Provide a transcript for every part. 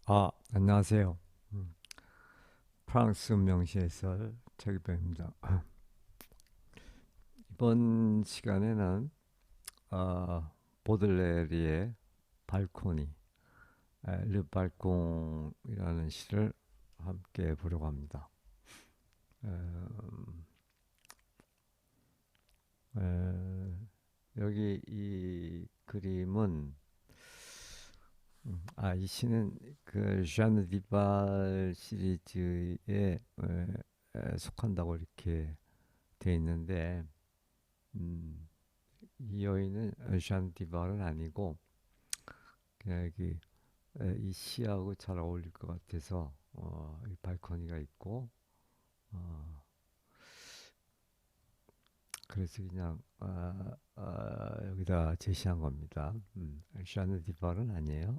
안녕하세요. 음, 프랑스 명시해설 최기병입니다. 이번 시간에는 보들레리의 발코니, 르 발콩이라는 시를 함께 보려고 합니다. 음, 에, 여기 이 그림은 이 시는 그 ዣ느 디발 시리즈에 속한다고 이렇게 돼 있는데 음, 이 여인은 ዣ느 디발은 아니고 그냥 이 시하고 잘 어울릴 것 같아서 이 발코니가 있고 어, 그래서 그냥 여기다 제시한 겁니다. 샤느 디발은 아니에요.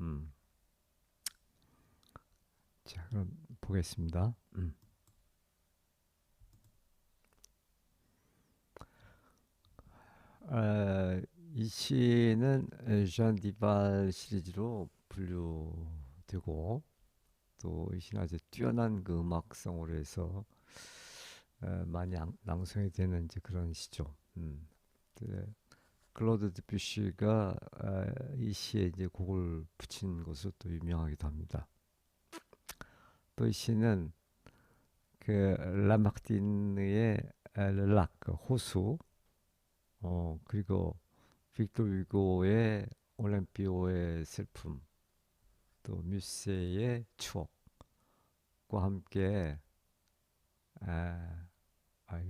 음, 자 그럼 보겠습니다. 아, 이 시는 ዣ 디발 시리즈로 분류되고 또 이 시는 아주 뛰어난 그 음악성으로 해서 많이 낭송이 되는 이제 그런 시죠. 그 클로드 드뷔시가 이 시에 이제 곡을 붙인 것으로 또 유명하기도 합니다. 또 이 시는 그 라마르티네의 르락 그 호수, 그리고 빅tor 위고의 올랭피오의 슬픔, 또 뮤세의 추억과 함께 아,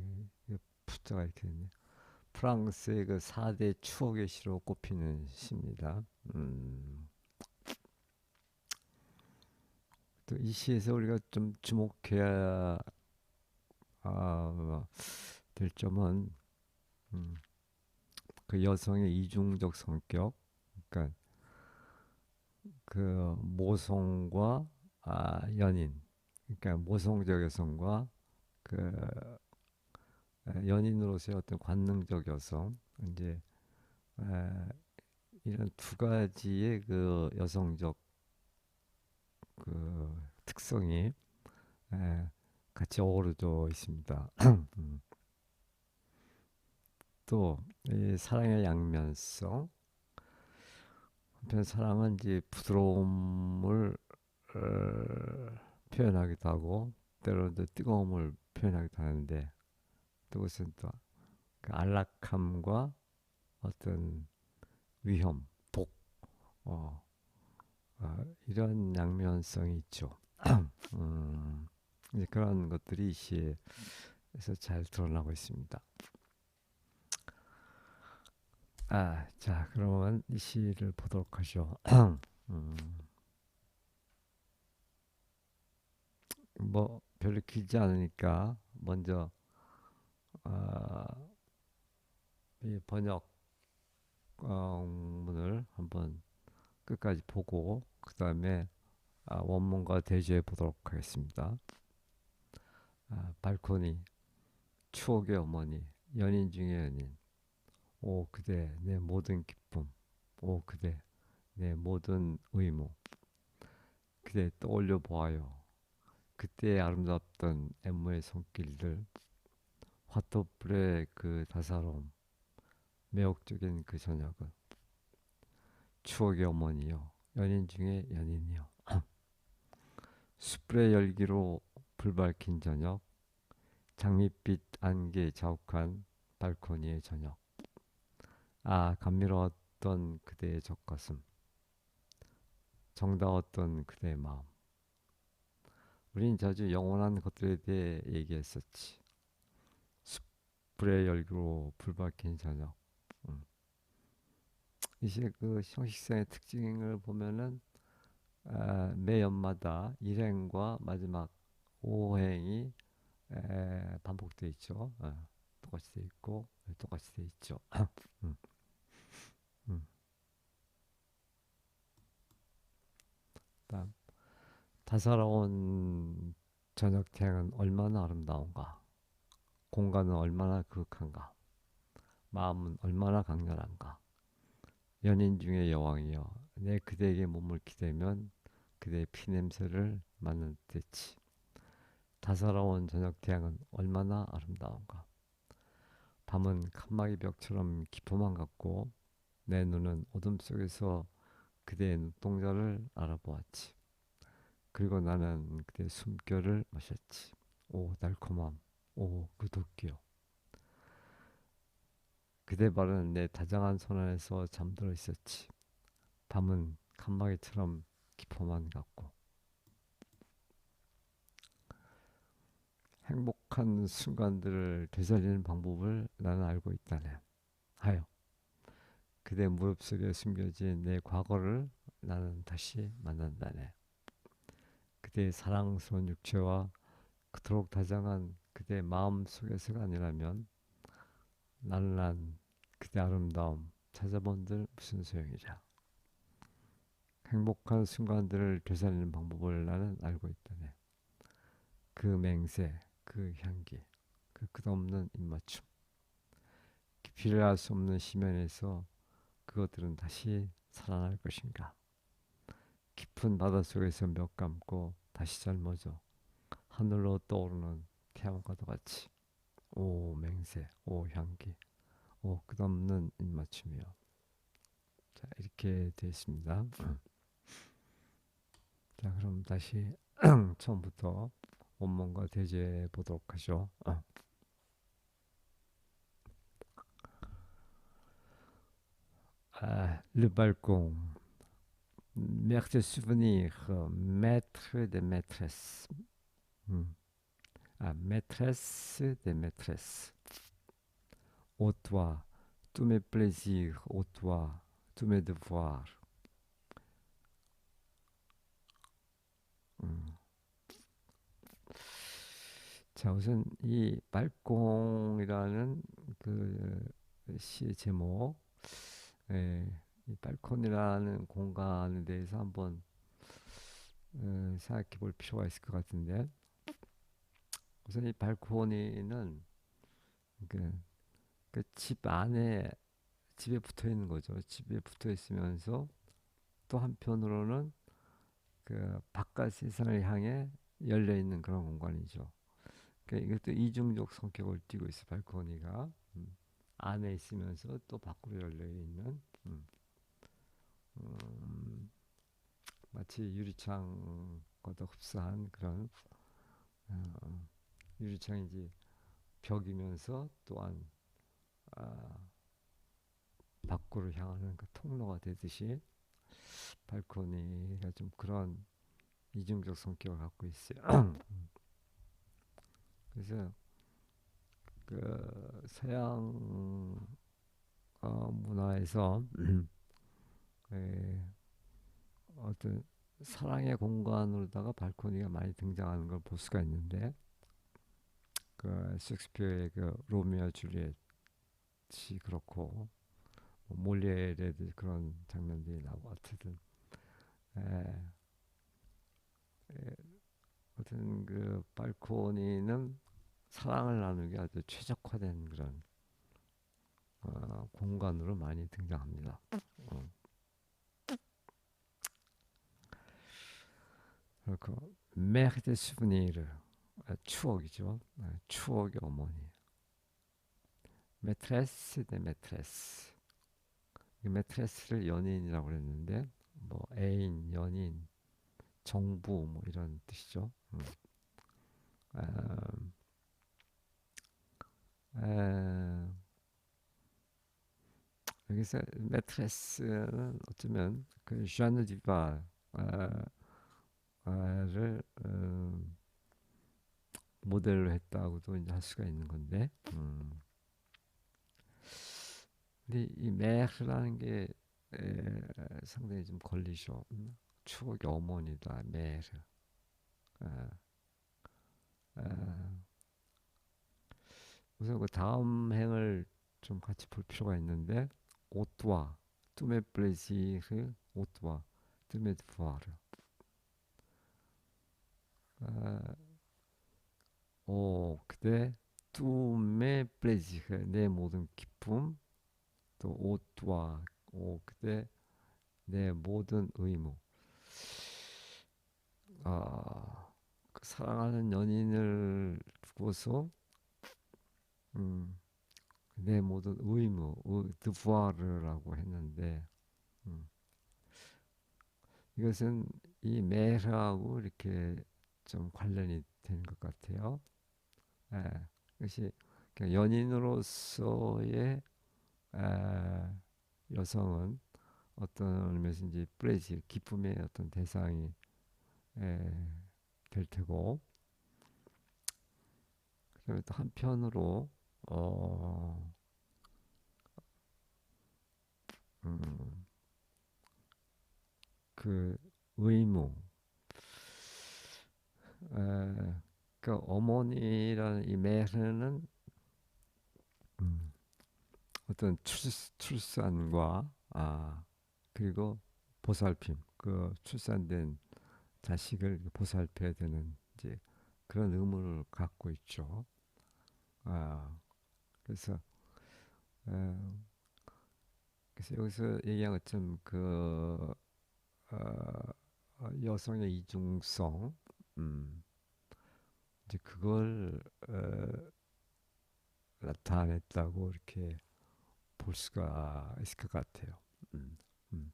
이 푸자가 이렇게 있네. 프랑스의 그 4대 추억의 시로 꼽히는 시입니다. 또 이 시에서 우리가 좀 주목해야 될 점은 음, 그 여성의 이중적 성격, 그러니까 그 모성과 연인, 그러니까 모성적 여성과 그 연인으로서의 어떤 관능적 여성, 이제 아, 이런 두 가지의 그 여성적 그 특성이 에, 같이 어우러져 있습니다. 또 이 사랑의 양면성, 한편 사랑은 이제 부드러움을 표현하기도 하고 때로는 또 뜨거움을 표현하기도 하는데 또 그것은 또 그 안락함과 어떤 위험, 독, 어, 이런 양면성이 있죠. 음, 이제 그런 것들이 이 시에서 잘 드러나고 있습니다. 자, 그러면 이 시를 보도록 하죠. 음, 뭐 별로 길지 않으니까 먼저 아, 이 번역문을 한번 끝까지 보고 그 다음에 원문과 대조해 보도록 하겠습니다. 발코니, 추억의 어머니, 연인 중의 연인. 오 그대 내 모든 기쁨. 오 그대 내 모든 의무. 그대 떠올려 보아요. 그때의 아름답던 엠모의 손길들. 화토불의 그 다사로움. 매혹적인 그 저녁은 추억의 어머니요. 연인 중에 연인이요. 숯불의 열기로 불 밝힌 저녁. 장밋빛 안개 자욱한 발코니의 저녁. 감미로웠던 그대의 젖가슴. 정다웠던 그대의 마음. 우린 자주 영원한 것들에 대해 얘기했었지. 숯불의 열기로 불 밝힌 저녁. 음. 이제 그 형식성의 특징을 보면은 매 연마다 1행과 마지막 5행이 반복돼 있죠. 똑같이 돼 있고 똑같이 돼 있죠. 음, 음. 다음 다사로운 저녁 태양은 얼마나 아름다운가. 공간은 얼마나 그윽한가. 마음은 얼마나 강렬한가. 연인 중의 여왕이여 내 그대에게 몸을 기대면 그대의 피냄새를 맡는 듯이. 다사로운 저녁 태양은 얼마나 아름다운가. 밤은 칸막이 벽처럼 깊어만 같고 내 눈은 어둠 속에서 그대의 눈동자를 알아보았지. 그리고 나는 그대의 숨결을 마셨지. 오 달콤함, 오 그 도끼요. 그대 발은 내 다정한 손 안에서 잠들어 있었지. 밤은 칸막이처럼 깊어만 같고 행복한 순간들을 되살리는 방법을 나는 알고 있다네. 하여 그대 무릎 속에 숨겨진 내 과거를 나는 다시 만난다네. 그대의 사랑스러운 육체와 그토록 다정한 그대 마음 속에서가 아니라면 나른한 그대 아름다움 찾아본들 무슨 소용이랴. 행복한 순간들을 되살리는 방법을 나는 알고 있다네. 그 맹세, 그 향기, 그 끝없는 입맞춤, 깊이를 알 수 없는 심연에서 그것들은 다시 살아날 것인가. 깊은 바닷속에서 몇 감고 다시 젊어져 하늘로 떠오르는 태양과도 같이. 오 맹세, 오 향기, 오 끝없는 입맞춤이요. 자 이렇게 되어 있습니다. 자 그럼 다시 처음부터 원문과 대조해 보도록 하죠. Le balcon, mère de souvenir, maître de maîtresse. Hmm. Maîtresse des maîtresses. Ô toi, tous mes plaisirs, ô toi, tous mes devoirs. 음. 자, 우선 이 발콩이라는 그 시의 제목, 이 발콘이라는 공간에 대해서 한번 생각해 볼 필요가 있을 것 같은데, 우선 이 발코니는 그, 집 안에 집에 붙어 있는 거죠. 집에 붙어 있으면서 또 한편으로는 그 바깥 세상을 향해 열려 있는 그런 공간이죠. 그러니까 이것도 이중적 성격을 띠고 있어 발코니가. 안에 있으면서 또 밖으로 열려 있는 음, 마치 유리창과도 흡사한 그런 어, 유리창이지 벽이면서 또한 아, 밖으로 향하는 그 통로가 되듯이 발코니가 좀 그런 이중적 성격을 갖고 있어요. 그래서 그 서양 문화에서 에, 어떤 사랑의 공간으로다가 발코니가 많이 등장하는 걸 볼 수가 있는데 그 셰익스피어의 그 로미오 줄리엣이 그렇고 뭐 몰리에르도 그런 장면들이 나오고 어쨌든 에, 에, 어떤 그 발코니는 사랑을 나누기 아주 최적화된 그런 공간으로 많이 등장합니다. 어. 그리고 메르 데 수브니르 추억이죠. 추억의 어머니. 메트레스 대 메트레스. 메트레스를 연인이라고 그랬는데 뭐 애인, 연인, 정부 뭐 이런 뜻이죠. 아, 아, 여기서 메트레스는 어쩌면 그 ዣ느 디바를 모델로 했다고도 이제 할 수가 있는 건데. 근데 이 메르라는 게 상당히 좀 걸리죠. 추억의 어머니다 메르. 아, 아, 우선 그 다음 행을 좀 같이 볼 필요가 있는데 오뚜아 투메 플레지르 오뚜아 투메 부아르. 오 그대 투메 플레지르 내 모든 기쁨 또 오뚜아 오 그대 내 모든 의무. 그 사랑하는 연인을 두고서 음, 내 모든 의무, 드부아르라고 했는데 음, 이것은 이 매하고 이렇게 좀 관련이 되는 것 같아요. 예, 그것이 그러니까 연인으로서의 여성은 어떤 의미에서 이제 플레지 기쁨의 어떤 대상이 에, 될 테고, 그다음에 또 한편으로 어, 음, 그 의무, 그 어머니라는 이 메르는 어떤 출산과 그리고 보살핌, 그 출산된 자식을 보살펴야 되는 이제 그런 의무를 갖고 있죠. 아, 그래서 어, 그래서 여기서 얘기한 것처럼 여성의 이중성, 음, 이제 그걸 나타냈다고 이렇게 볼 수가 있을 것 같아요. 음, 음,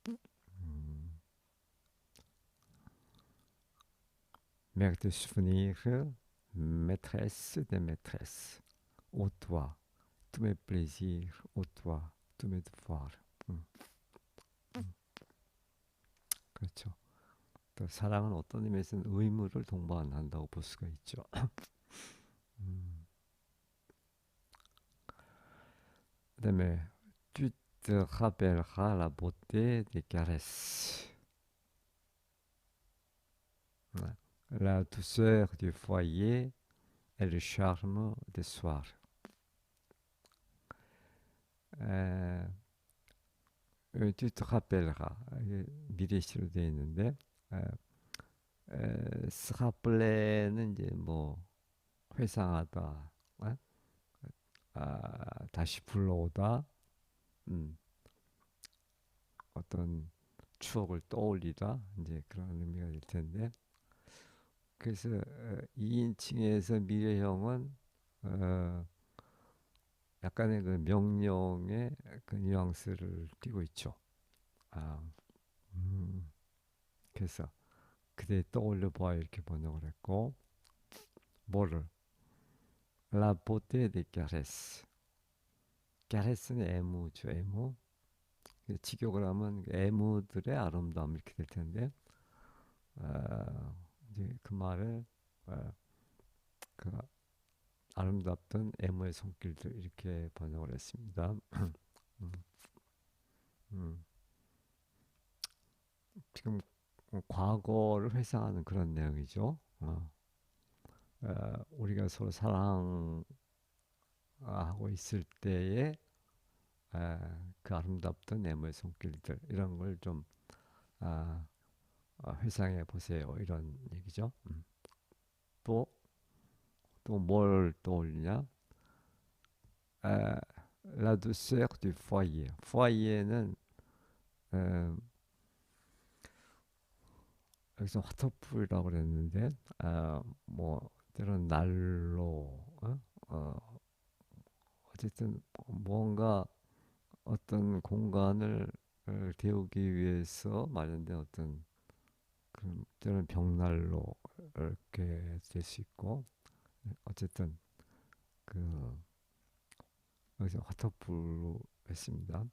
음. Mère de souvenir, maîtresse des maîtresses, au toi, tous mes plaisirs, au toi, tous mes devoirs. 음, 그렇죠. 또 사랑은 어떤 의미에서는 의무를 동반한다고 볼 수가 있죠. 음, 그다음에 tu te rappelleras la beauté des caresses, la douceur du foyer et le charme des soirs. 에, tu te rappelleras 미래시로 되어 있는데 스카플레는 이제 뭐 회상하다, 어? 다시 불러오다, 음, 어떤 추억을 떠올리다 이제 그런 의미가 될 텐데 그래서 2인칭에서 미래형은 어, 약간의 그 명령의 그 뉘앙스를 띠고 있죠. 아, 음, 그래서 그대 떠올려 봐 이렇게 번역을 했고 뭐를 La beauté des caresses. caresse는 애무죠, 애무. 직역을 하면 애무들의 아름다움 이렇게 될 텐데 이제 그 말을 어, 그 아름답던 애무의 손길들 이렇게 번역을 했습니다. 음, 음. 지금 과거를 회상하는 그런 내용이죠. 우리가 서로 사랑하고 있을 때의 그 아름답던 애무의 손길들 이런 걸좀 아, 회상해 보세요. 이런 얘기죠. 또, 또 뭘 떠올리냐? 아, La douceur du foyer. foyer는 에, 여기서 화터풀이라고 그랬는데 뭐 때론 난로 어쨌든 뭔가 어떤 공간을 데우기 위해서 마련된 어떤 그런 때로는 벽난로 이렇게 될 수 있고 어쨌든 그 여기서 화터풀로 했습니다.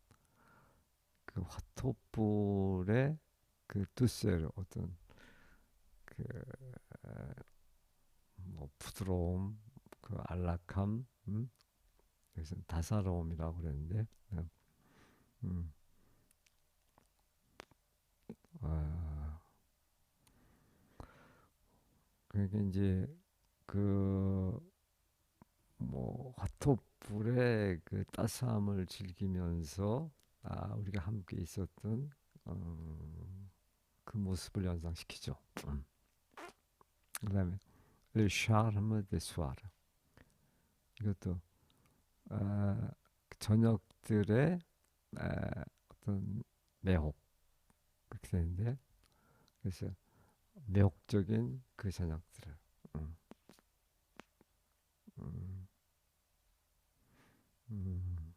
그 화토불의 그 두셀 어떤 그뭐 부드러움, 그 안락함, 그래서 다사로움이라고 그랬는데, 음, 아, 그러니까 이제 그 뭐 화토불의 그 따스함을 즐기면서 우리가 함께 있었던 그 모습을 연상시키죠. 그다음에 Le charme des soirs 이것도 아, 저녁들의 어떤 매혹 그렇게 되는데 그래서 매혹적인 그 저녁들을. 음, 음, 음.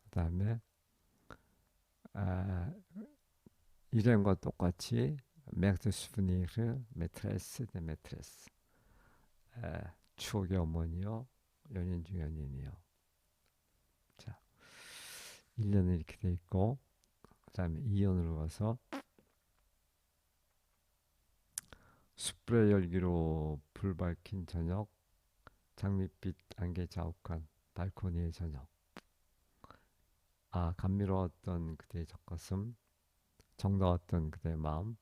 그다음에 아, 이름과 똑같이 맥드 수브니르 메트레스 데 메트레스. 추억의 어머니요, 연인 중 연인이요. 자, 1년은 이렇게 돼 있고, 그 다음에 2년으로 가서 숯불의 열기로 불 밝힌 저녁, 장밋빛 안개 자욱한 발코니의 저녁. 아, 감미로웠던 그대의 젖가슴, 정다웠던 그대의 마음.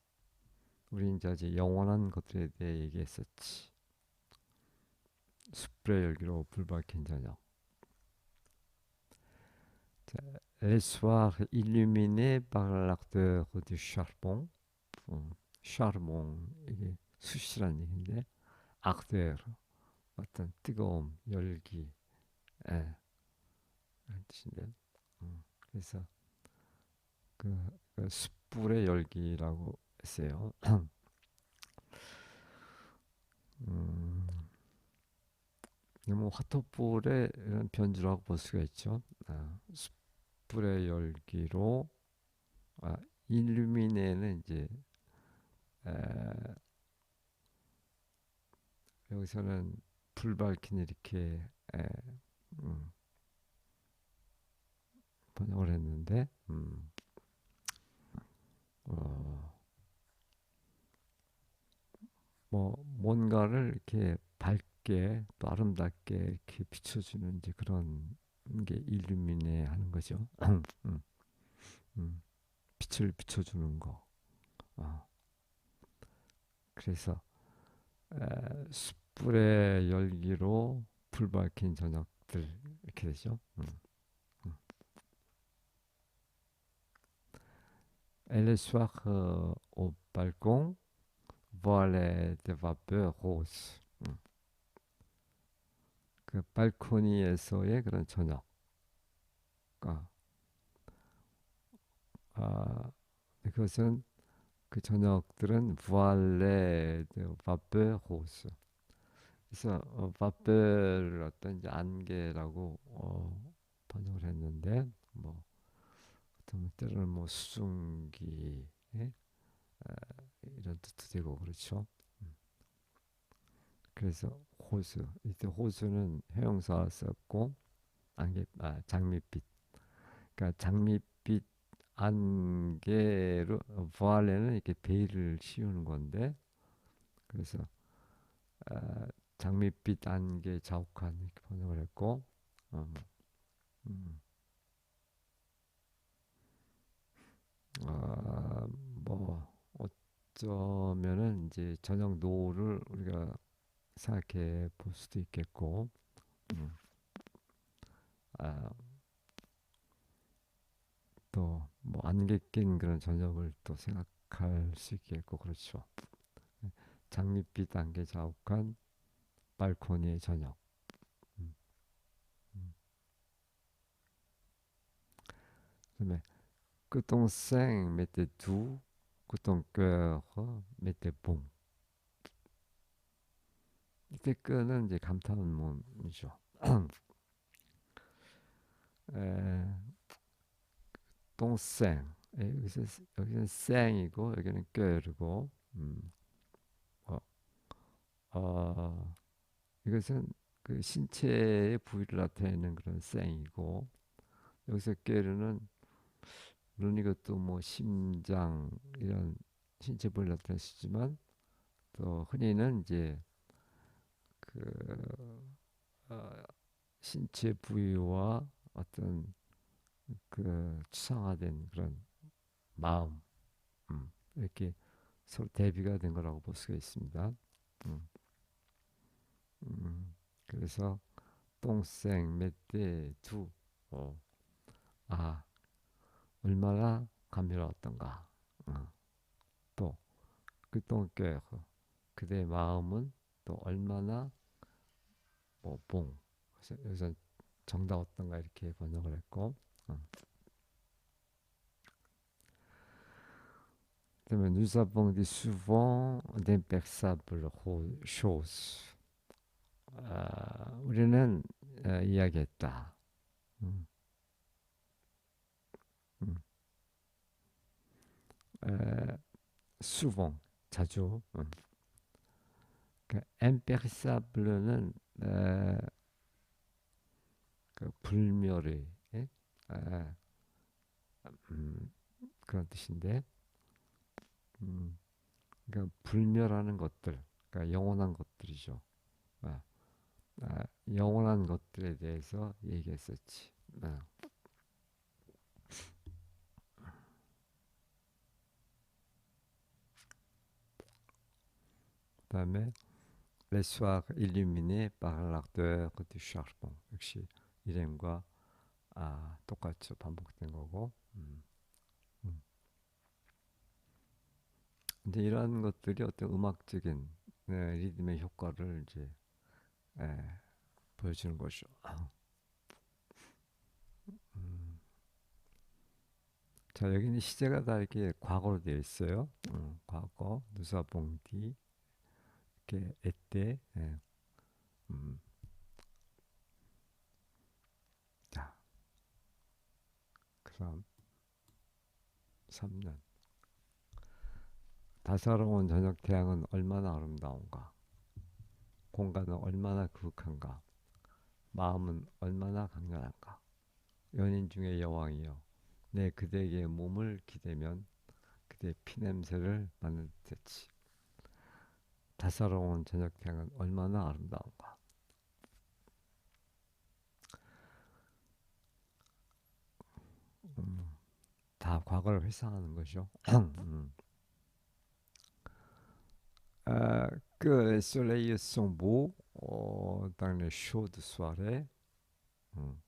우린 이제 영원한 것들에 대해 얘기했었지. 숯불의 열기로 불 밝힌 저녁. 자, Les soirs illuminés par l'ardeur du charbon. 샤르몽, 이게 숯이란 얘기인데, ardeur, 어떤 뜨거움, 열기, 예, 그런 뜻인데. 그래서 그 숯불의 열기라고 했어요. 음, 이게 뭐 화토불의 이런 변주라고 볼 수가 있죠. 숯불의 열기로, 아, 일루미네는 이제 에, 여기서는 불 밝힌 이렇게 에, 음, 번역을 했는데, 어, 뭐 뭔가를 이렇게 밝게 또 아름답게 이렇게 비춰주는 이제 그런 게 일루미네 하는 거죠. 음, 음, 빛을 비춰주는 거. 어, 그래서 숯불의 열기로 불 밝힌 저녁들 이렇게 되죠. 음. Elle est soir au balcon, voir les vapeurs roses. 그 발코니에서의 그런 저녁. 아, 아, 그것은 그 저녁들은 부알레 바베 호스. 그래서 바베를 어떤 이제 안개라고 번역을 했는데 뭐 어떤 때로는 뭐 수증기 예? 이런 뜻도 되고 그렇죠. 음. 그래서 호수 이때 호수는 형용사 썼고 장밋빛. 그러니까 장밋빛 안개로 부알레는 이렇게 베일을 씌우는 건데 그래서 아, 장밋빛 안개 자욱한 이렇게 번역을 했고 음, 음, 아, 뭐 어쩌면은 이제 저녁 노을을 우리가 생각해 볼 수도 있겠고 음, 아, 또뭐 안개 낀 그런 저녁을 또 생각할 수 있겠고 그렇죠. 장밋빛 안개 자욱한 발코니의 저녁. 음, 음. 그다음에 que ton sein m'était doux, que ton cœur m'était bon. 이때 끄는 이제 감탄문이죠. 에, 똥생. 여기는 생이고 여기는 꾀르고 어, 어, 이것은 그 신체의 부위를 나타내는 그런 생이고 여기서 꾀르는 물론 이것도 뭐 심장 이런 신체 부위를 나타낼 수 있지만 또 흔히는 이제 그 어, 신체 부위와 어떤 그 추상화된 그런 마음 이렇게 서로 대비가 된 거라고 볼 수가 있습니다. 음, 그래서 똥생 멧돼 두 어, 아 얼마나 감미로웠던가 또그 똥개 그대의 마음은 또 얼마나 뭐봉 그래서 여기서 정다웠던가 이렇게 번역을 했고 어, 그다음에 nous avons dit souvent d'imperceptibles choses. 우리는 이야기했다. 음, 음. 에, souvent 자주. 그 imperceptible는 그 불멸의 에? 에, 음, 그런 뜻인데, 음, 그러니까 불멸하는 것들, 그러니까 영원한 것들이죠. 아, 영원한 것들에 대해서 얘기했었지. 그다음에 Les soirs illuminés par l'ardeur du charbon. 역시 이름과 똑같죠. 반복된 거고. 음. 이제 이런 것들이 어떤 음악적인 리듬의 효과를 이제 에, 보여주는 거죠. 음. 자, 여기는 시제가 다 이렇게 과거로 되어 있어요. 과거, 누사봉디, 이렇게 에때. 예. 음. 자, 그럼 3년. 다사로운 저녁 태양은 얼마나 아름다운가. 공간은 얼마나 그윽한가. 마음은 얼마나 강렬한가. 연인 중의 여왕이여, 내 그대에게 몸을 기대면 그대의 피냄새를 맡는 듯했지. 다사로운 저녁 태양은 얼마나 아름다운가. 음, 다 과거를 회상하는 거죠. 음. Que les soleils sont beaux dans les chaudes soirées. 음.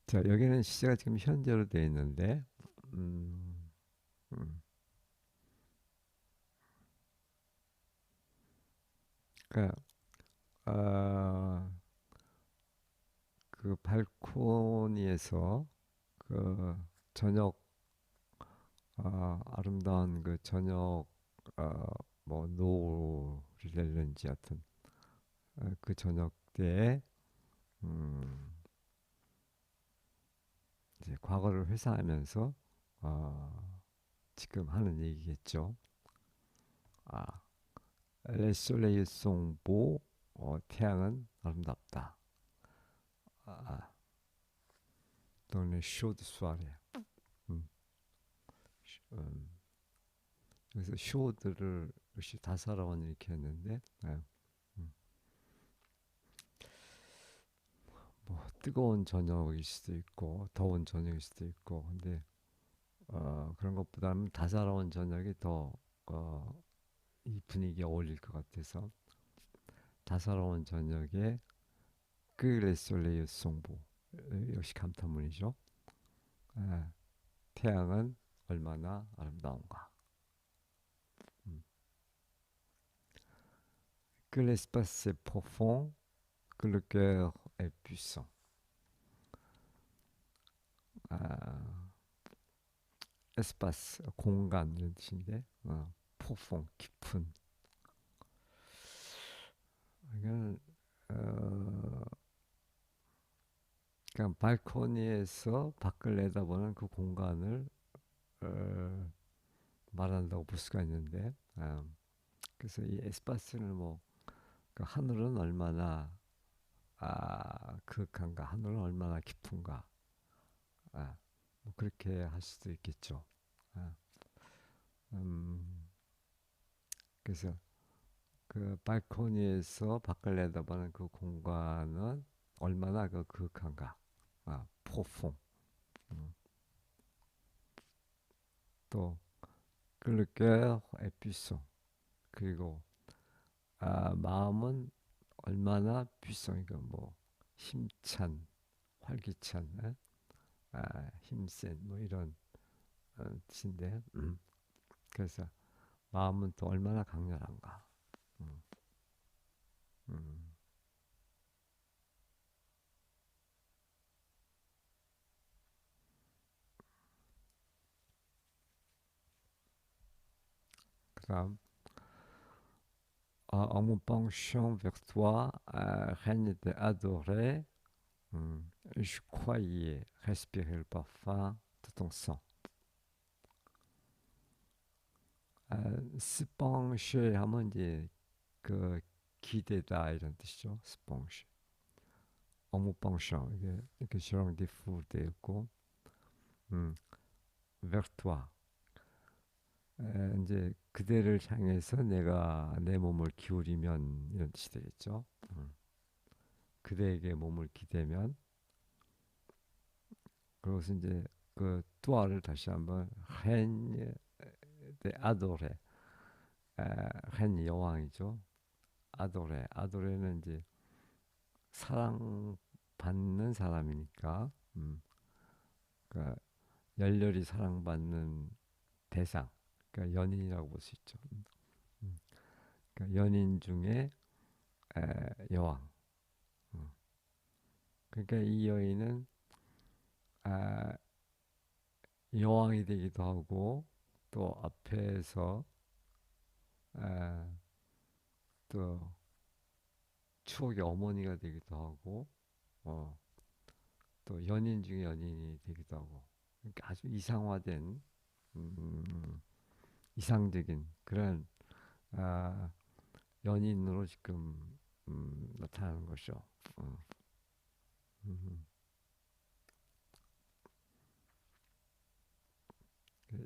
자, 여기는 시제가 지금 현재로 되어 있는데, 음, 음. 그러니까 어, 그 발코니에서 그 저녁 아름다운 그 저녁 어, 뭐 노을이랬는지 하여튼 그 저녁 때에 음, 이제 과거를 회상하면서 지금 하는 얘기겠죠. 아, Le soleil sont beaux. 태양은 아름답다. 아, dans les chaudes soirées. 음, 음. 그래서 쇼들을 역시 다사라운 이렇게 했는데 음, 뭐 뜨거운 저녁일 수도 있고 더운 저녁일 수도 있고 근데 그런 것보다는 다사로운 저녁이 더 이 분위기에 어울릴 것 같아서 다사로운 저녁에 그 레솔레이 송보 역시 감탄문이죠. 에, 태양은 얼마나 아름다운가. 음. Que l'espace est profond, que le cœur est puissant. 아, 에스파스 공간 이런 뜻인데 포fonds 깊은 이거는 어, 그냥 발코니에서 밖을 내다보는 그 공간을 어, 말한다고 볼 수가 있는데 그래서 이 에스파스는 그 하늘은 얼마나 그윽한가 하늘은 얼마나 깊은가 뭐 그렇게 할 수도 있겠죠. 아, 음, 그래서 그 발코니에서 밖을 내다보는 그 공간은 얼마나 그 그윽한가. 포풍. 음. 또 그렇게 에피송. 그리고 마음은 얼마나 비송이가 뭐 힘찬, 활기찬, 힘센 뭐 이런 뜻인데. 그래서 마음은 또 얼마나 강렬한가. 음, 음. 그다음 en me penchant vers toi, reine adorée, je croyais respirer le parfum de ton sang. 스펑쉐 하면 이제 그 기대다 이런 뜻이죠. 스펑쉐. 어묵펑션 이게 이렇게 셔랑 디프 되어 있고, vers 이제 그대를 향해서 내가 내 몸을 기울이면 이런 뜻이 되겠죠. 그대에게 몸을 기대면, 그것은 이제 그 뚜아를 다시 한번 헨 아도레, 헨 여왕이죠. 아도레는 이제 사랑받는 사람이니까, 그러니까 열렬히 사랑받는 대상, 그러니까 연인이라고 볼 수 있죠. 그러니까 연인 중에 여왕. 그러니까 이 여인은 아, 여왕이 되기도 하고, 또 앞에서 아, 또 추억의 어머니가 되기도 하고, 어, 또 연인 중에 연인이 되기도 하고, 그러니까 아주 이상화된, 음, 이상적인 그런 아, 연인으로 지금 나타나는 것이죠. 음, 음,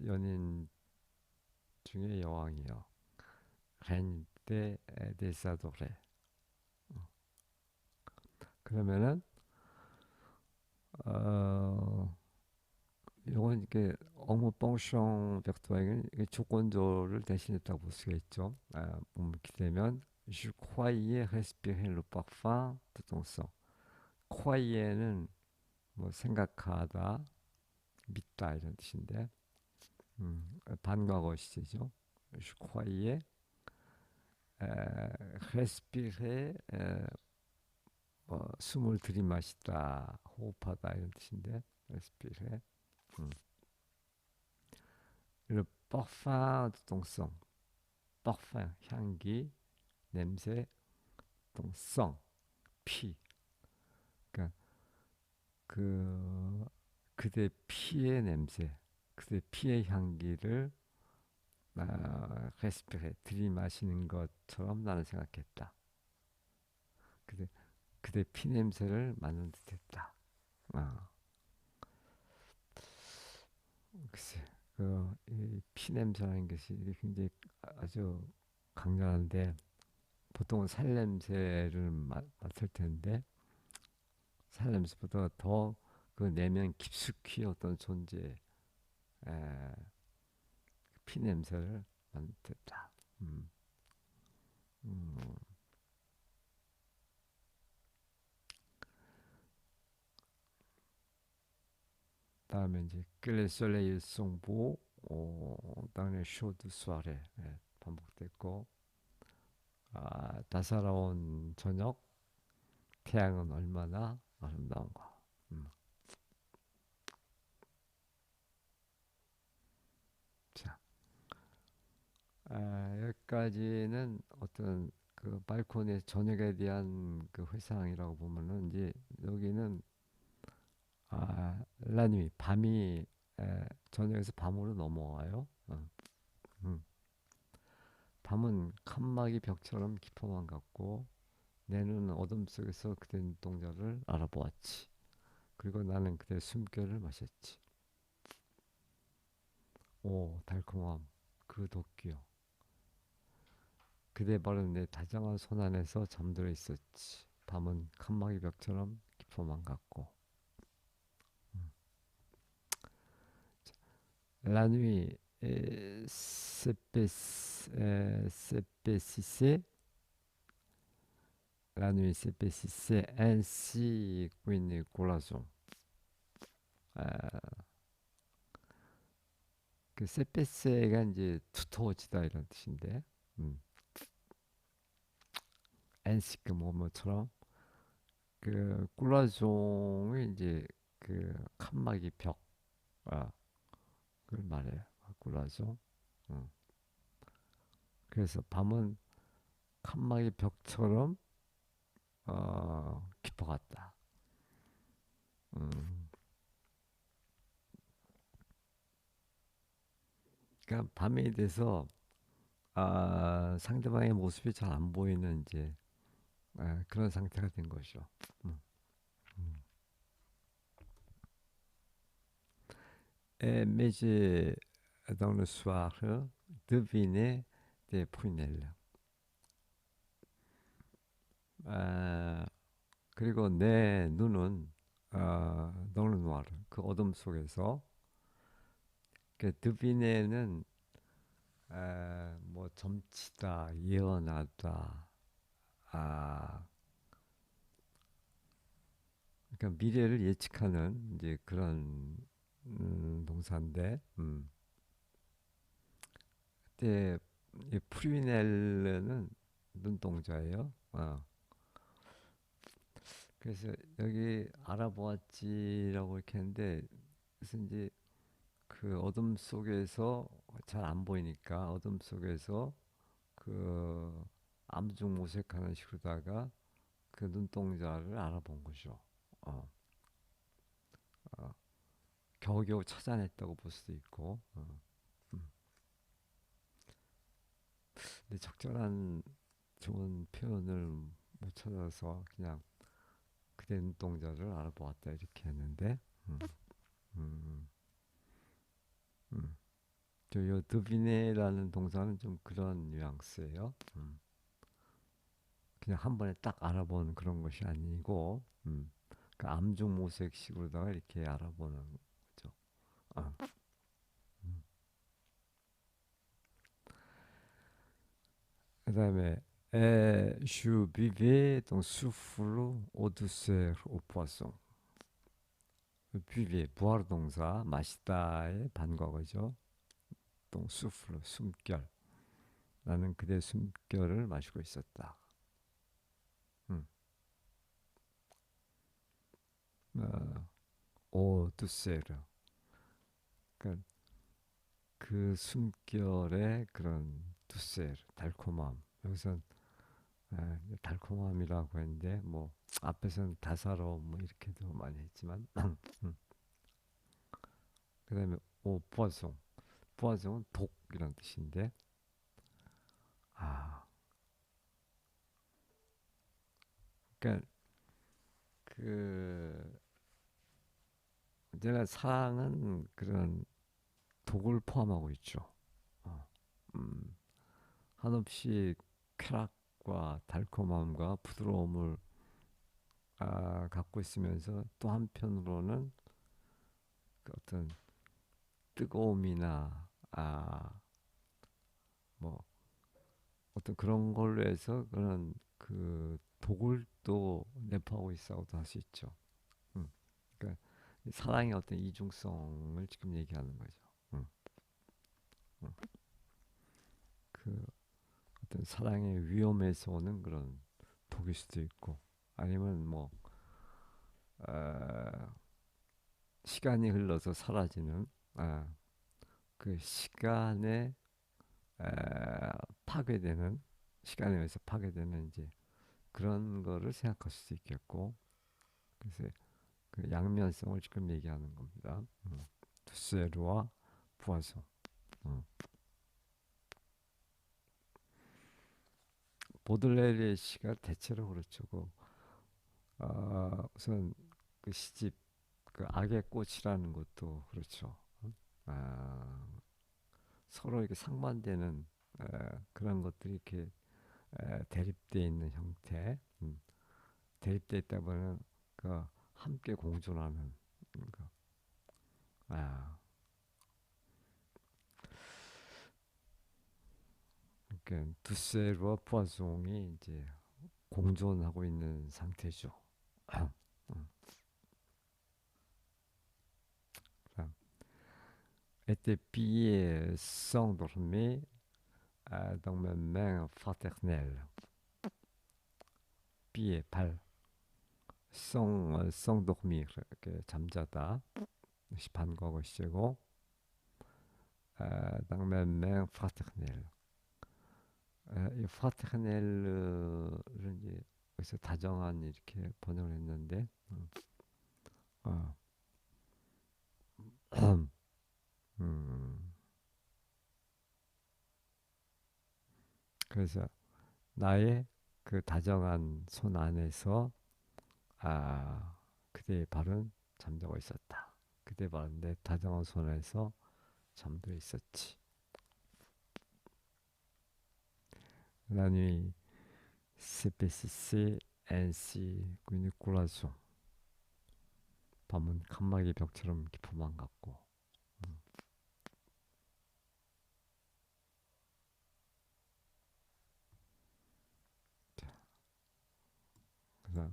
연인 중에 여왕이요. 렌데 데사도레. 그러면은 어 이건 이렇게 어무뻥숑 벡터에게는 조건조를 대신했다고 볼 수가 있죠. 몸을 기대면 Je croyais respirer le parfum de ton sang. croyer는 뭐 생각하다, 믿다 이런 뜻인데, 반과거 시제죠. Je croyais respirer 숨을 들이마시다, 호흡하다 이런 뜻인데, respirer. 음. Le parfum de ton sang. parfum 향기, 냄새, ton sang 피. 그러니까 그 그대 피의 냄새, 그대 피의 향기를 respirer 들이마시는 것처럼 나는 생각했다. 그대 그대 피 냄새를 맡는 듯했다. 아, 글쎄, 그피 냄새라는 것이 굉장히 아주 강렬한데, 보통은 살 냄새를 맡을 텐데, 살 냄새보다 더 그 내면 깊숙이 어떤 존재, 에, 피 냄새를 맡는다. 음, 음. 다음에 이제 클레 솔레일 송보, 다음에 쇼드 수아레, 반복됐고, 따사로운 저녁, 태양은 얼마나 아름다운가. 음. 자, 여기까지는 어떤 그 발코니의 저녁에 대한 그 회상이라고 보면은, 이제 여기는 라누이 밤이 저녁에서 밤으로 넘어와요. 음. 밤은 칸막이 벽처럼 깊어만 같고, 내 눈은 어둠 속에서 그대 눈동자를 알아보았지. 그리고 나는 그대 숨결을 마셨지. 오, 달콤함, 그 도끼요. 그대 바로 내 다정한 손 안에서 잠들어 있었지. 밤은 칸막이 벽처럼 깊어만 같고. La nuit s'épaississait, la nuit s'épaississait ainsi qu'une coloration. 아, 그 세페세가 이제 두터워지다 이런 뜻인데, 엔시크 뭐뭐처럼 그 꿀라종이 이제 그 칸막이 벽, 그걸 말해요. 꿀라종. 음. 그래서 밤은 칸막이 벽처럼 깊어갔다. 음. 그러니까 밤이 돼서 상대방의 모습이 잘 안 보이는 이제 그런 상태가 된 거죠. 음. 음. Mais dans le soir, devinez des prunelles. 아, 그리고 내 눈은 dans le noir, 그 어둠 속에서 그 드비네는 뭐 점치다, 예언하다, 아, 그러니까 미래를 예측하는 이제 그런 동사인데, 그때 이 프리넬르는 눈동자예요. 그래서 여기 알아보았지라고 이렇게 했는데, 그래서 이제 그 어둠 속에서 잘 안 보이니까 어둠 속에서 그 암중모색하는 식으로다가 그 눈동자를 알아본 거죠. 어, 어, 겨우겨우 찾아냈다고 볼 수도 있고. 음. 근데 적절한 좋은 표현을 못 찾아서 그냥 그대 눈동자를 알아보았다 이렇게 했는데, 음, 음, 음. 저요 드비네라는 동사는 좀 그런 뉘앙스예요. 그냥 한 번에 딱 알아보는 그런 것이 아니고, 그 암중모색식으로다가 이렇게 알아보는 거죠. 아, 음. 그다음에 je buvais ton souffle au douceur au poisson. buvait 부활 동사 마시다의 반과거죠. 동 souffle 숨결. 나는 그대 숨결을 마시고 있었다. 음. au douceur. 그러니까 그 숨결의 그런 두셀 달콤함. 여기서 달콤함이라고 했는데 뭐 앞에서는 다사로움 뭐 이렇게도 많이 했지만 그다음에 오 부화송 부화송은 독이란 뜻인데 아 그러니까 그 언제나 사랑은 그런 독을 포함하고 있죠. 어, 음, 한없이 쾌락과 달콤함과 부드러움을 갖고 있으면서 또 한편으로는 그 어떤 뜨거움이나 뭐 어떤 그런 걸로 해서 그런 그 독을 또 내포하고 있다고도 할 수 있죠. 음. 그러니까 사랑의 어떤 이중성을 지금 얘기하는 거죠. 음. 음. 그 어떤 사랑의 위험에서 오는 그런 독일 수도 있고 아니면 뭐 어, 시간이 흘러서 사라지는 그 시간에 파괴되는 시간에 의해서 파괴되는 이제 그런 거를 생각할 수도 있겠고 그래서 그 양면성을 지금 얘기하는 겁니다. 투세르와 부화성. 음. 보들레르의 시가 대체로 그렇죠. 우선 그 시집 그 악의 꽃이라는 것도 그렇죠. 아, 서로 이렇게 상반되는 그런 것들이 이렇게 대립되어 있는 형태. 대립되어 있다 보면 그 함께 공존하는 거. 아, 그러니까 두셀과 부화송이 이제 공존하고 있는 상태죠. 음. était pillé sans dormir dans mes mains fraternelles. pillé 발, sans dormir 이렇게 잠자다. 반과거 시제고 dans mes mains fraternelles. 이 파테르넬을 이제 그래서 다정한 이렇게 번역을 했는데, 어, 음, 그래서 나의 그 다정한 손 안에서 그대의 발은 잠들고 있었다. 그대의 발은 내 다정한 손에서 잠들어 있었지. La nuit s'épaississait ainsi qu'une coloration. 밤은 칸막이 벽처럼 깊어만 갔고. 그래서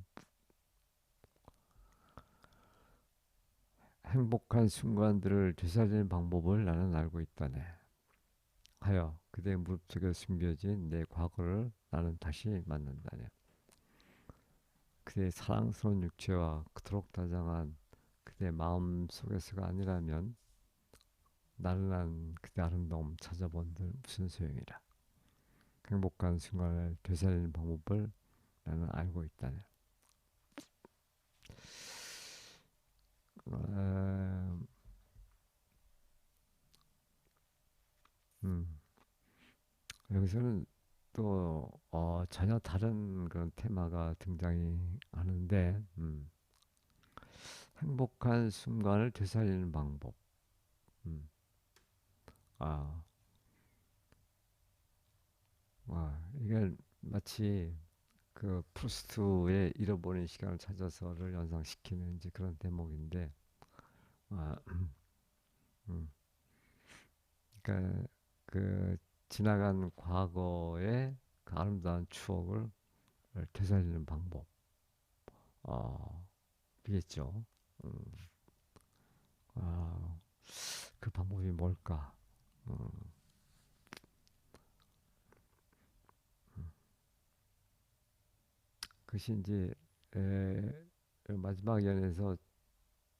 행복한 순간들을 되살리는 방법을 나는 알고 있다네. 하여 그대의 무릎 속에 숨겨진 내 과거를 나는 다시 만난다네. 그대의 사랑스러운 육체와 그토록 다정한 그대 마음 속에서가 아니라면 나른한 그대 아름다움 찾아본들 무슨 소용이라. 행복한 순간을 되살리는 방법을 나는 알고 있다네. 어, 음, 여기서는 또 전혀 다른 그런 테마가 등장이 하는데, 행복한 순간을 되살리는 방법. 음, 아, 이게 마치 그 프루스트의 잃어버린 시간을 찾아서를 연상시키는 이제 그런 대목인데, 아, 음, 그러니까 그 지나간 과거의 그 아름다운 추억을 되살리는 방법, 어, 이겠죠. 음, 아, 그 방법이 뭘까? 음, 그것이 이제 마지막 연에서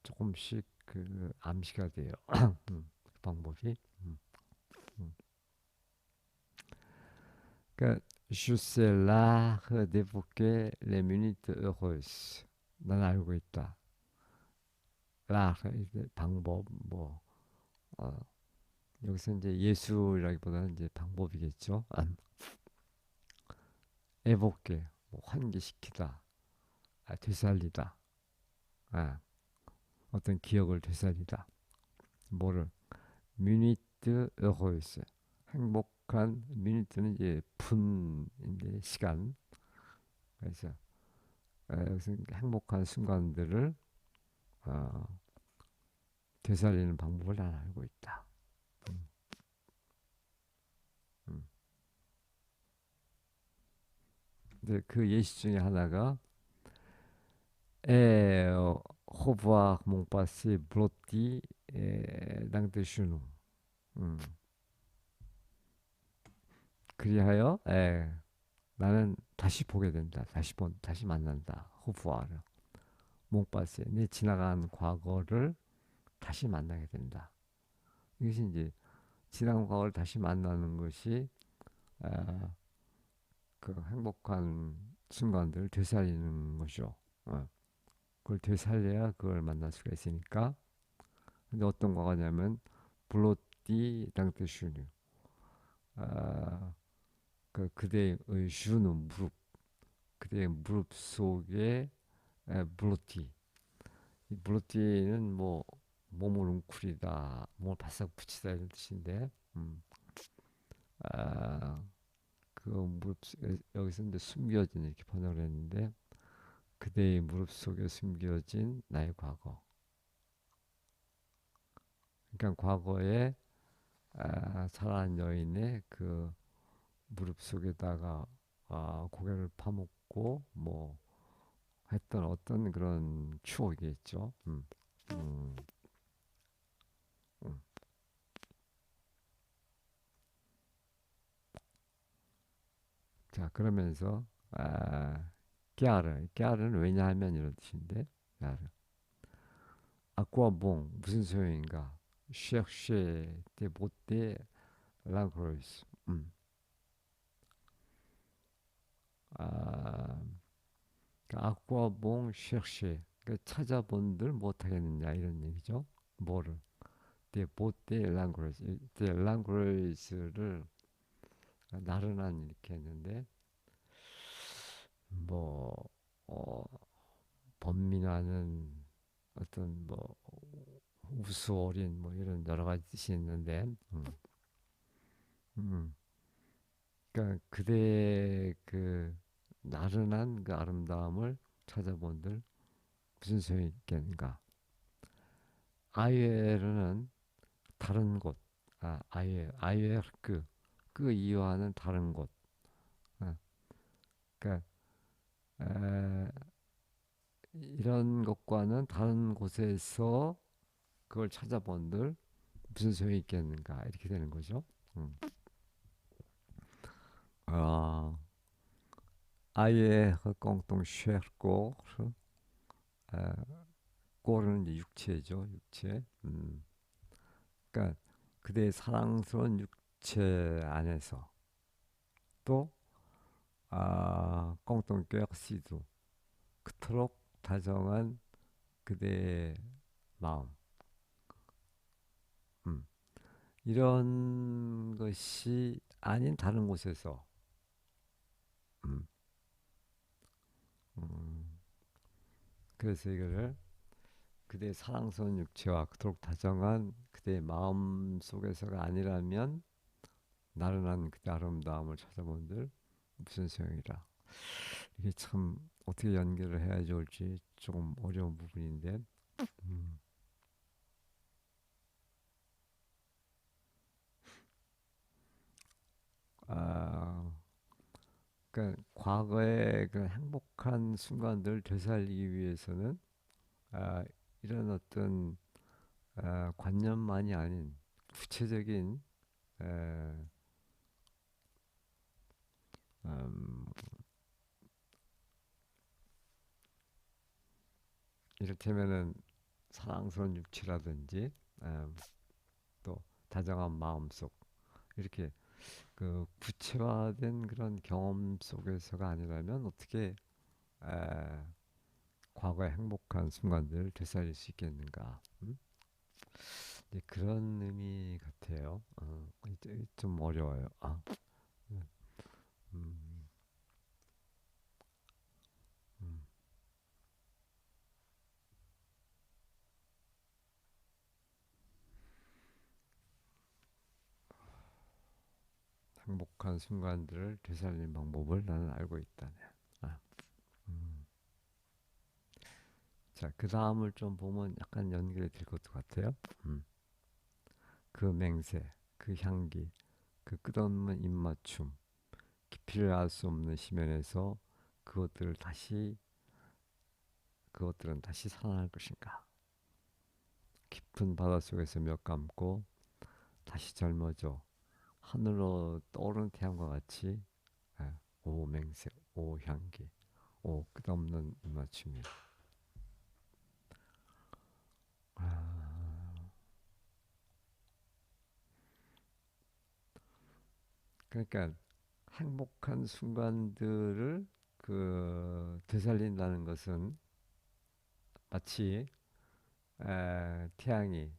조금씩 그 암시가 돼요. 그 방법이. 음, 음. 그러니까 Je sais l'art d'évoquer les minutes heureuses. 난 알고 있다. l'art 이제 방법 뭐 어, 여기서 이제 예술이라기보다는 이제 방법이겠죠. évoquer 뭐 환기시키다, 되살리다, 아, 어떤 기억을 되살리다. 뭐를 minute heureuse 행복한 미니트는 이제 분인데 시간. 그래서 여기서 행복한 순간들을 어, 되살리는 방법을 난 알고 있다. 음, 음. 근데 그 예시 중에 하나가 revoir mon passé blotti dans des genoux. 음, 그리하여 나는 다시 보게 된다. 다시 만난다. 호부아를 몽파세 내 지나간 과거를 다시 만나게 된다. 이것이 이제 지난 과거를 다시 만나는 것이 아, 그 행복한 순간들을 되살리는 것이죠. 그걸 되살려야 그걸 만날 수가 있으니까. 근데 어떤 과거냐면 블로띠 랑테슈르 아, 그대의 슈는 무릎 그대의 무릎 속에 블로띠 이 블로띠는 뭐 몸을 웅크리다 몸을 바싹 붙이다 이런 뜻인데 아, 그 무릎 여기서 이제 숨겨진 이렇게 번역을 했는데 그대의 무릎 속에 숨겨진 나의 과거. 그러니까 과거에 사랑하는 여인의 그 무릎 속에다가 고개를 파묻고 뭐 했던 어떤 그런 추억이 있죠. 음, 음. 자 그러면서 깨알은 왜냐하면 이런 뜻인데 깨알은 아쿠아봉 무슨 소용인가? 쉐쉐 데 못데 랑크로이스 아, 아쿠아 봉 쉐르쉐 찾아본들 못하겠느냐 이런 얘기죠. 뭐를? 데 랑구레즈, 데 랑구레즈를 나른한 이렇게 했는데 뭐 어, 번민하는 어떤 뭐 우스어린 뭐 이런 여러 가지 뜻이 있는데, 음. 그러니까 그대의 그 나른한 그 아름다움을 찾아본들 무슨 소용이 있겠는가? 아이에르는 다른 곳, 아이에르그 이유와는 다른 곳. 아, 그러니까 에, 이런 것과는 다른 곳에서 그걸 찾아본들 무슨 소용이 있겠는가? 이렇게 되는 거죠. 음. 어, 아예 공동 쉐고 꼬르는 이제 육체죠, 육체. 그러니까 그대의 사랑스러운 육체 안에서 또 꽁똥 꾀시도 그토록 다정한 그대의 마음, 음, 이런 것이 아닌 다른 곳에서, 음, 음, 그래서 이거를 그대의 사랑스러운 육체와 그토록 다정한 그대의 마음 속에서가 아니라면 나른한 그대 아름다움을 찾아본들 무슨 소용이라. 이게 참 어떻게 연결을 해야 좋을지 조금 어려운 부분인데, 음, 아, 그러니까 과거의 그 행복한 순간들을 되살리기 위해서는 아, 이런 어떤 관념만이 아닌 구체적인 에, 음, 이를테면은 사랑스러운 육체라든지 음, 또 다정한 마음속 이렇게 그 구체화된 그런 경험 속에서가 아니라면 어떻게 에, 과거의 행복한 순간들을 되살릴 수 있겠는가? 네, 그런 의미 같아요. 좀 어려워요. 네, 음, 음. 행복한 순간들을 되살리는 방법을 나는 알고 있다네. 아, 음. 자, 그 다음을 좀 보면 약간 연결이 될 것도 같아요. 음. 그 맹세, 그 향기, 그 끝없는 입맞춤, 깊이를 알 수 없는 심연에서 그것들을 다시 그것들은 다시 살아날 것인가? 깊은 바닷속에서 몇 감고 다시 젊어져 하늘로 떠오르는 태양과 같이 오 맹세, 오 향기, 오 끝없는 입맞춤이. 아, 그러니까 행복한 순간들을 그 되살린다는 것은 마치 태양이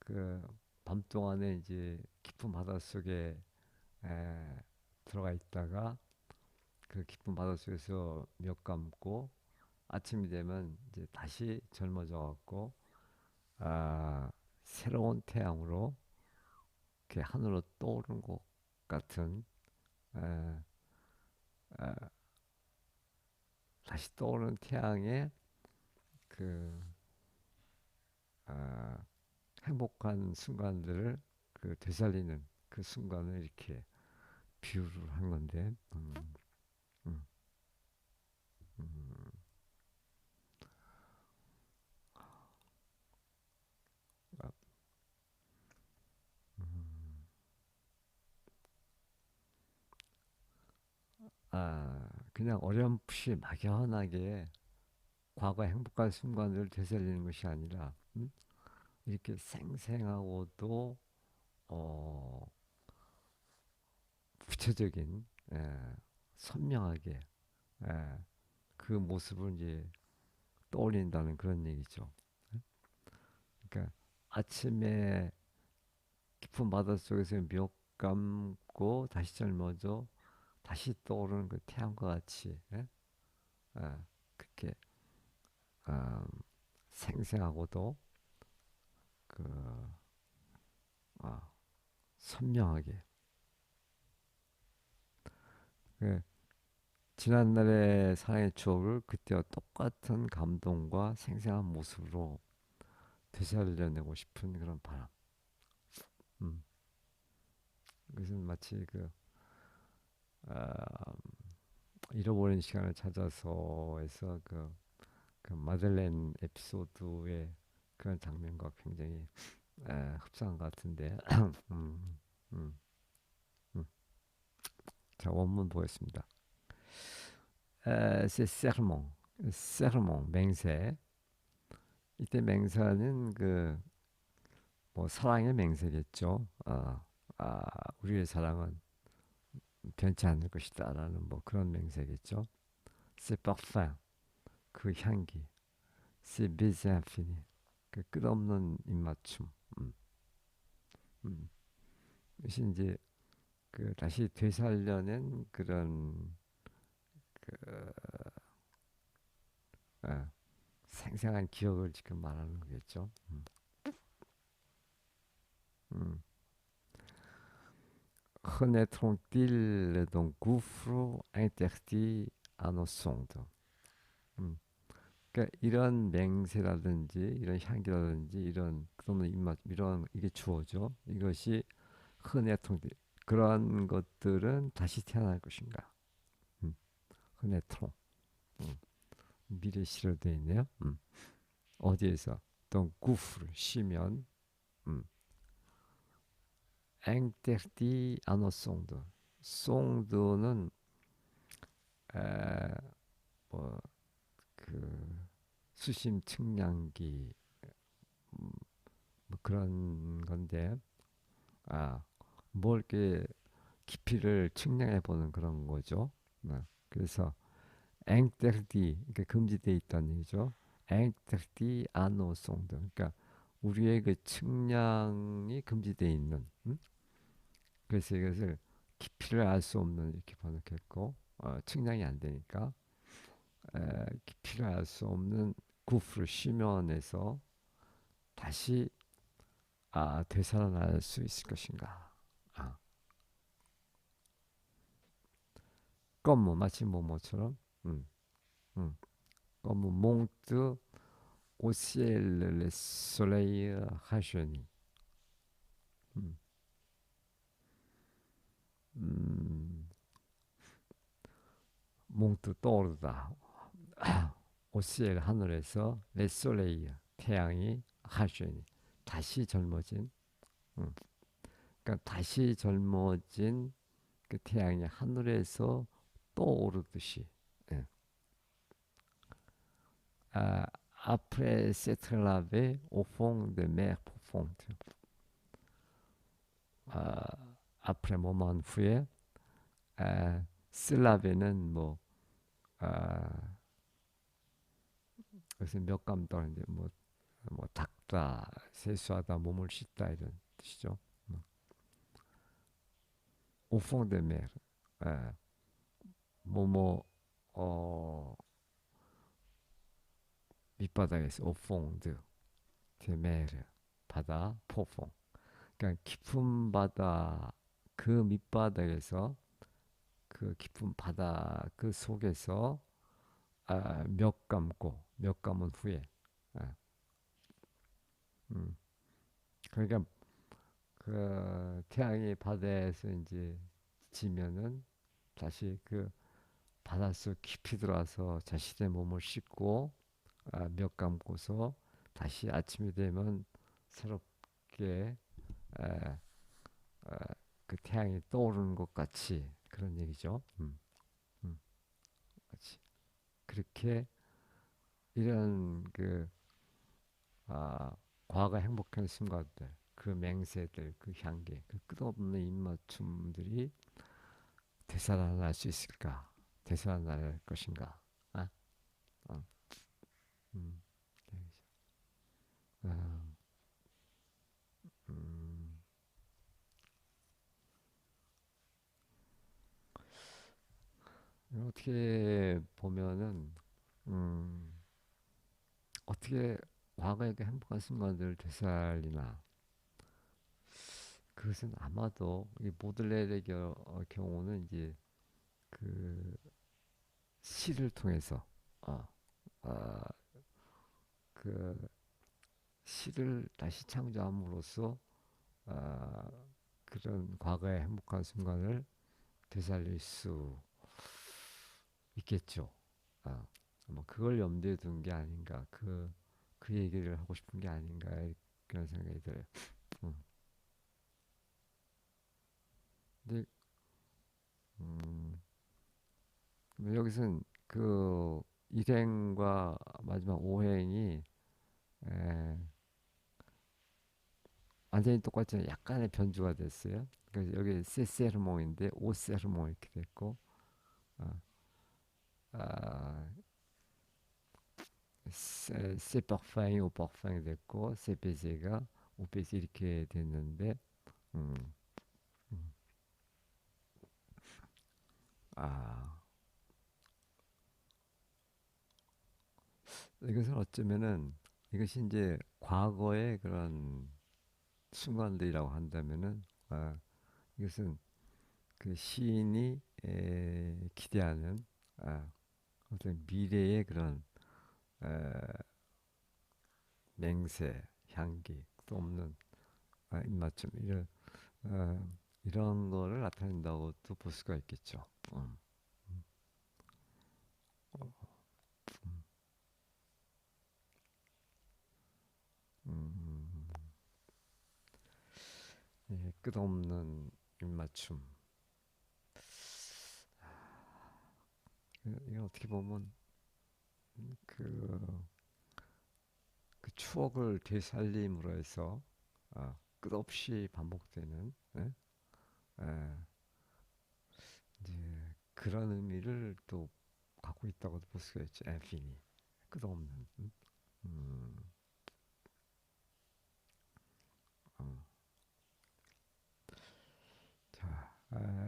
그 밤 동안에 이제 깊은 바닷속에 에, 들어가 있다가 그 깊은 바닷속에서 몇 감고 아침이 되면 이제 다시 젊어져 갖고 새로운 태양으로 이렇게 하늘로 떠오르는 것 같은 에, 에, 다시 떠오르는 태양의 그 아, 행복한 순간들을 그 되살리는 그 순간을 이렇게 비유를 한 건데, 음, 음, 아, 음. 그냥 어렴풋이 막연하게 과거 행복한 순간을 되살리는 것이 아니라, 이렇게 생생하고도 어, 구체적인 선명하게 예, 그 모습을 이제 떠올린다는 그런 얘기죠. 그러니까 아침에 깊은 바닷속에서 멱 감고 다시 젊어져 다시 떠오르는 그 태양과 같이 예? 그렇게 아, 생생하고도 그 아, 선명하게 그 지난날의 사랑의 추억을 그때와 똑같은 감동과 생생한 모습으로 되살려내고 싶은 그런 바람. 음, 그것은 마치 그 아, 잃어버린 시간을 찾아서에서 그 마들렌 에피소드의 그런 장면과 굉장히 흡사한 것 같은데. 음, 음, 음. 자 원문 보겠습니다. c'est serment, serment 맹세. 이때 맹세는 그 뭐 사랑의 맹세겠죠. 우리의 사랑은 변치 않을 것이다라는 뭐 그런 맹세겠죠. C'est parfum, 그 향기. C'est baiser infini, 그 끝없는 입맞춤. 음, 음. 이것이 이제 그 다시 되살려낸 그런 어, 생생한 기억을 지금 말하는 거겠죠. 음. Renaîtront-ils d'un gouffre interdit à nos sondes? 음. 그러니까 이런 맹세라든지 이런 향기라든지 이런 또는 입맛 이런 이게 주어죠. 이것이 흔해통 그러한 것들은 다시 태어날 것인가? 음. 흔해통 음. 미래 시로 되어 있네요. 어디에서? 또 구프를 쉬면 음. 앵테르디 아노 송드 송드는 뭐그 수심 측량기 뭐 그런 건데 아, 뭘 이렇게 깊이를 측량해 보는 그런 거죠. 그래서 앵테르디 이게 금지되어 있다는 얘기죠. 앵테르디 아노송드 그러니까 우리의 그 측량이 금지되어 있는 그래서 이것을 깊이를 알 수 없는 이렇게 번역했고 측량이 안 되니까 깊이를 알 수 없는 구프를 쉬면에서 다시 되살아날 수 있을 것인가. 아, 껌뭐 마치 뭐뭐처럼 음, 음. 껌뭐 몽뜨 au ciel le soleil rajeunit. 음, 음, 몽뜨 떠오르다. au ciel 하늘에서 le soleil 태양이 rajeunit 다시 젊어진. 음, 그러니까 다시 젊어진 그 태양이 하늘에서 떠오르듯이. 예. 아, après s'être lavé au fond de mer profonde. 아, après 뭐만 후에 슬라베는 뭐 그래서 몇감 떨는데 뭐 닦다, 세수하다, 몸을 씻다 이런 뜻이죠. 오퐁데메르 뭐뭐 어 밑바닥에서 오퐁드 데메르 바다 포퐁 그러니까 깊은 바다 그 밑바닥에서 그 깊은 바다 그 속에서 몇 감고 몇 감은 후에 아, 음. 그러니까 그 태양이 바다에서 이제 지면은 다시 그 바닷속 깊이 들어와서 자신의 몸을 씻고 몇 감고서 다시 아침이 되면 새롭게 에, 에, 그 태양이 떠오르는 것 같이 그런 얘기죠. 음, 같이 그렇게 이런 그 과거 행복한 순간들, 그 맹세들, 그 향기, 그 끝없는 입맞춤들이 되살아날 수 있을까? 되살아날 것인가? 아, 어, 음, 어, 음, 어떻게 보면은 음, 어떻게 과거의 그 행복한 순간들을 되살리나? 그것은 아마도 이 보들레르의 경우는 이제 그 시를 통해서 어, 어, 그 시를 다시 창조함으로써 그런 과거의 행복한 순간을 되살릴 수 있겠죠. 아, 뭐 그걸 염두에 둔 게 아닌가, 그 얘기를 하고 싶은 게 아닌가 그런 생각이 들어요. 음. 근데 음, 여기서는 그 일행과 마지막 오행이 에, 완전히 똑같지만 약간의 변주가 됐어요. 그래서 여기 세세르몽인데 오세르몽 이렇게 됐고, 아, 아, 세parfum이 오parfum 됐고, 세베제가 오베제 이렇게 됐는데, 음, 음, 아, 이것은 어쩌면은 이것이 이제 과거의 그런 순간들이라고 한다면은, 이것은 그 시인이 기대하는 아, 어떤 미래의 그런 에, 맹세, 향기, 또 없는 입맞춤 어, 이런 거를 나타낸다고도 볼 수가 있겠죠. 음, 음, 예, 끝없는 입맞춤. 이게 어떻게 보면 그, 그 추억을 되살림으로 해서 끝없이 반복되는 예? 예, 이제 그런 의미를 또 갖고 있다고도 볼 수가 있죠. 엠피니 끝없는. 음, 어. 자,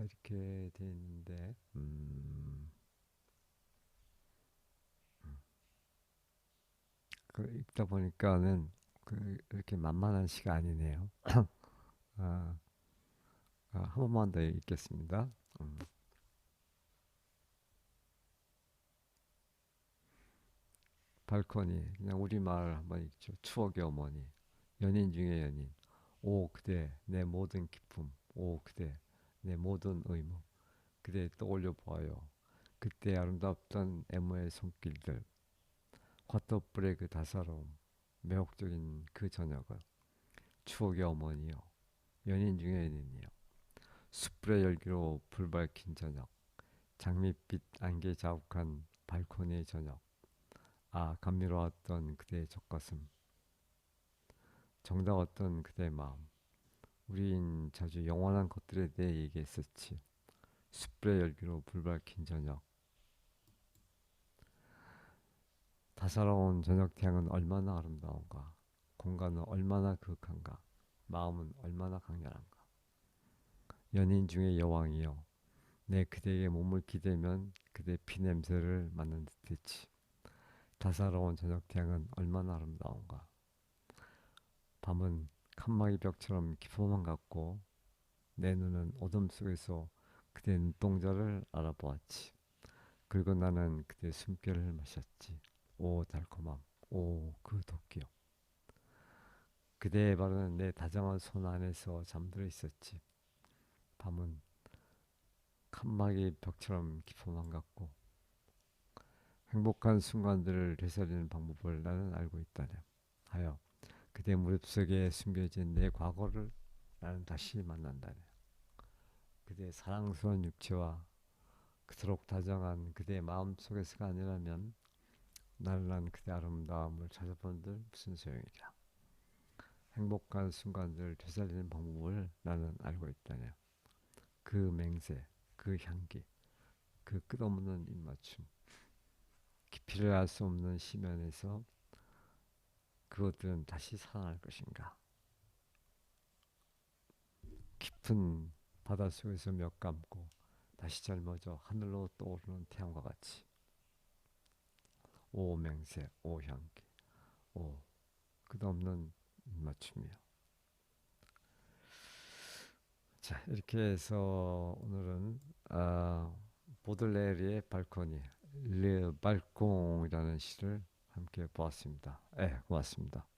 이렇게 돼 있는데, 그 읽다 보니까는 그 이렇게 만만한 시가 아니네요. 아, 한 번만 더 읽겠습니다. 음, 발코니, 그냥 우리말 한번 읽죠. 추억의 어머니, 연인 중에 연인. 오, 그대, 내 모든 기쁨. 오, 그대, 내 모든 의무. 그대 떠올려 보아요. 그때 아름답던 애모의 손길들, 화토불의 그 다사로움, 매혹적인 그 저녁을. 추억의 어머니요. 연인 중에 연인이요. 숯불의 열기로 불 밝힌 저녁. 장밋빛 안개 자욱한 발코니의 저녁. 아, 감미로웠던 그대의 젖가슴. 정다웠던 그대의 마음. 우린 자주 영원한 것들에 대해 얘기했었지. 숯불의 열기로 불 밝힌 저녁. 다사로운 저녁 태양은 얼마나 아름다운가. 공간은 얼마나 그윽한가. 마음은 얼마나 강렬한가. 연인 중에 여왕이여. 내 그대에게 몸을 기대면 그대 피냄새를 맡는 듯했지. 다사로운 저녁 태양은 얼마나 아름다운가. 밤은 칸막이 벽처럼 깊어만 같고 내 눈은 어둠 속에서 그대 눈동자를 알아보았지. 그리고 나는 그대 숨결을 마셨지. 오 달콤함, 오 그 도끼요. 그대의 발은 내 다정한 손 안에서 잠들어 있었지. 밤은 칸막이 벽처럼 깊어만 같고 행복한 순간들을 되살리는 방법을 나는 알고 있다네. 하여 그대 무릎 속에 숨겨진 내 과거를 나는 다시 만난다네. 그대의 사랑스러운 육체와 그토록 다정한 그대의 마음 속에서가 아니라면 나른한 그대 아름다움을 찾아본들 무슨 소용이랴. 행복한 순간들을 되살리는 방법을 나는 알고 있다네. 그 맹세, 그 향기, 그 끝없는 입맞춤, 깊이를 알 수 없는 심연에서 그것들은 다시 살아날 것인가? 깊은 바닷속에서 몇 감고 다시 젊어져 하늘로 떠오르는 태양과 같이 오 맹세, 오 향기, 오 끝없는 입맞춤이요. 자, 이렇게 해서 오늘은 보들레르의 발코니, 르 발콩이라는 시를 함께 보았습니다. 예, 고맙습니다.